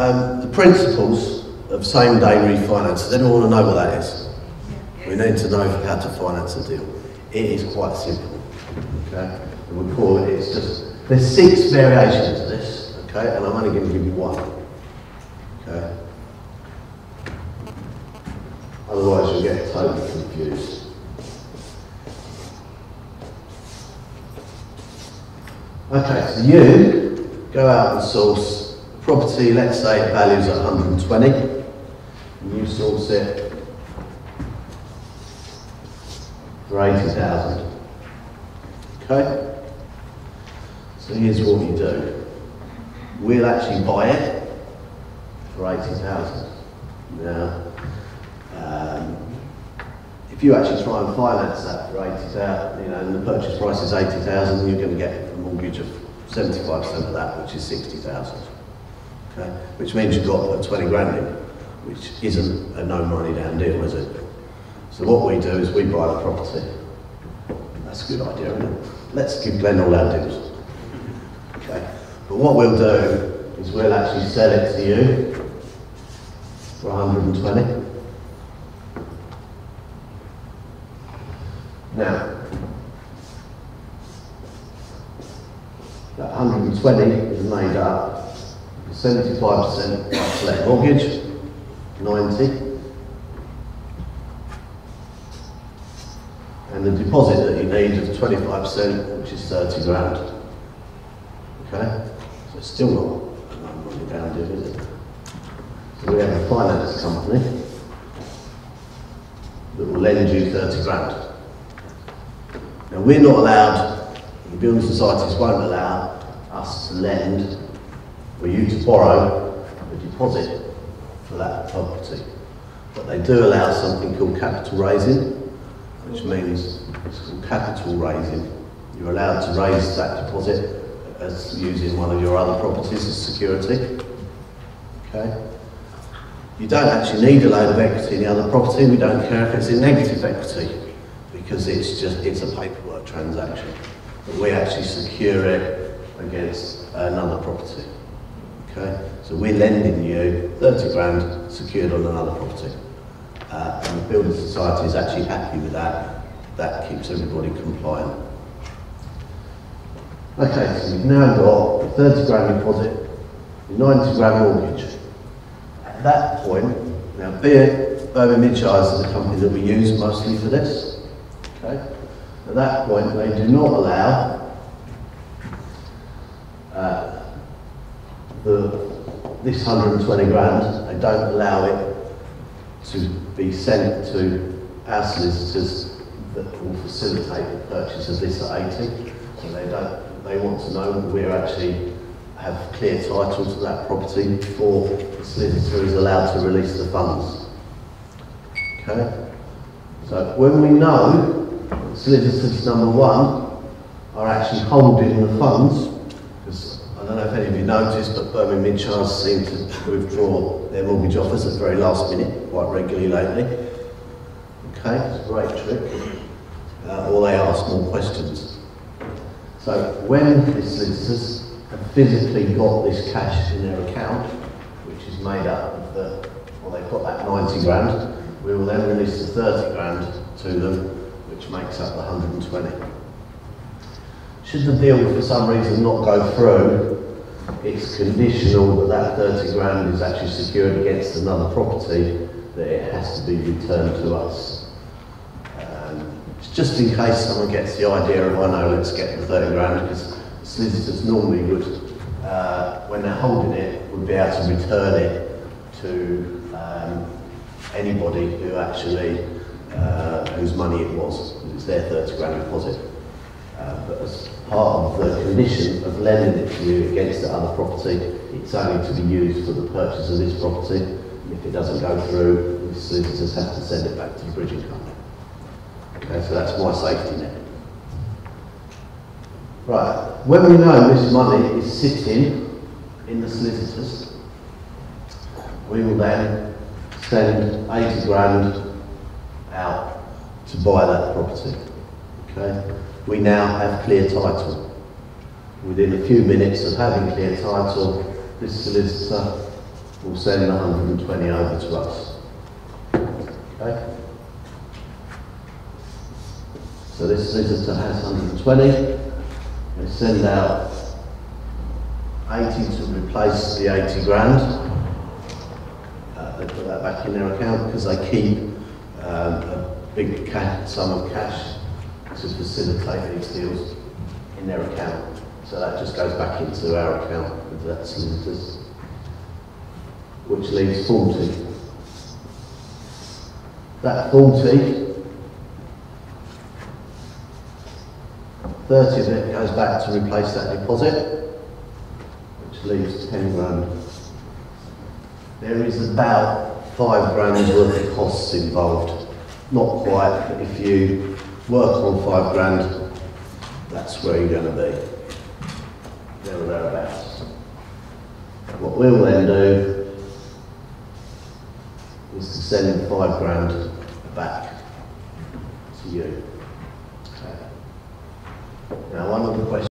the principles of same-day refinance. Does anyone want to know what that is? We need to know how to finance a deal. It is quite simple, okay? And we call it, it's just, there's 6 variations of this, okay? And I'm only going to give you one, okay? Otherwise you'll get totally confused. Okay, so you go out and source property, let's say it values at 120, and you source it for 80,000. Okay? So here's what you do. We'll actually buy it for 80,000. Now, if you actually try and finance that for 80,000, and the purchase price is 80,000, you're going to get a mortgage of 75% of that, which is 60,000. Okay? Which means you've got to put 20 grand in, which isn't a no money down deal, is it? So what we do is we buy the property. That's a good idea, isn't it? Let's give Glenn all our deals. Okay? But what we'll do is we'll actually sell it to you for 120. Now, that 120 is made up of 75% buy-to-let mortgage, 90, and the deposit that you need is 25%, which is 30 grand. Okay? So it's still not money down deal, is it? So we have a finance company that will lend you 30 grand. Now we're not allowed, the building societies won't allow us to lend or you to borrow a deposit for that property. But they do allow something called capital raising, which means it's called capital raising. You're allowed to raise that deposit as using one of your other properties as security. Okay? You don't actually need a load of equity in the other property. We don't care if it's in negative equity, because it's a paperwork transaction. But we actually secure it against another property. Okay? So we're lending you 30 grand secured on another property. And the building society is actually happy with that. That keeps everybody compliant. Okay, so you've now got a 30 grand deposit, a 90 grand mortgage. At that point, now Birmingham Midshires is a company that we use mostly for this. Okay? At that point, they do not allow this 120 grand, they don't allow it to be sent to our solicitors that will facilitate the purchase of this at 80. So they want to know that we actually have clear title to that property before the solicitor is allowed to release the funds. Okay? So when we know that solicitors number 1 are actually holding the funds, because I don't know if any of you noticed, but Birmingham Midshires seem to withdraw their mortgage offers at the very last minute, quite regularly lately. Okay, it's a great trick. Or they ask more questions. So when the solicitors have physically got this cash in their account, which is made up of they've got that 90 grand, we will then release the 30 grand to them, which makes up the 120. Should the deal for some reason not go through, it's conditional that 30 grand is actually secured against another property, that it has to be returned to us. Just in case someone gets the idea of, oh no, let's get the 30 grand, because solicitors normally would, when they're holding it, would be able to return it to anybody who actually, whose money it was, because it's their 30 grand deposit. But as part of the condition of lending it to you against the other property, it's only to be used for the purchase of this property. If it doesn't go through, the solicitors have to send it back to the bridging company. Okay, so that's my safety net. Right, when we know this money is sitting in the solicitors, we will then send 80 grand out to buy that property. Okay, we now have clear title. Within a few minutes of having clear title, this solicitor will send 120 over to us. Okay? So this solicitor has 120. They send out 80 to replace the 80 grand. They put that back in their account because they keep a big sum of cash to facilitate these deals in their account. So that just goes back into our account with that solicitors, which leaves 40. That 40, 30 of it goes back to replace that deposit, which leaves 10 grand. There is about 5 grand worth of costs involved. Not quite, but if you work on 5 grand, that's where you're going to be. There or thereabouts. What we'll then do is to send 5 grand back to you.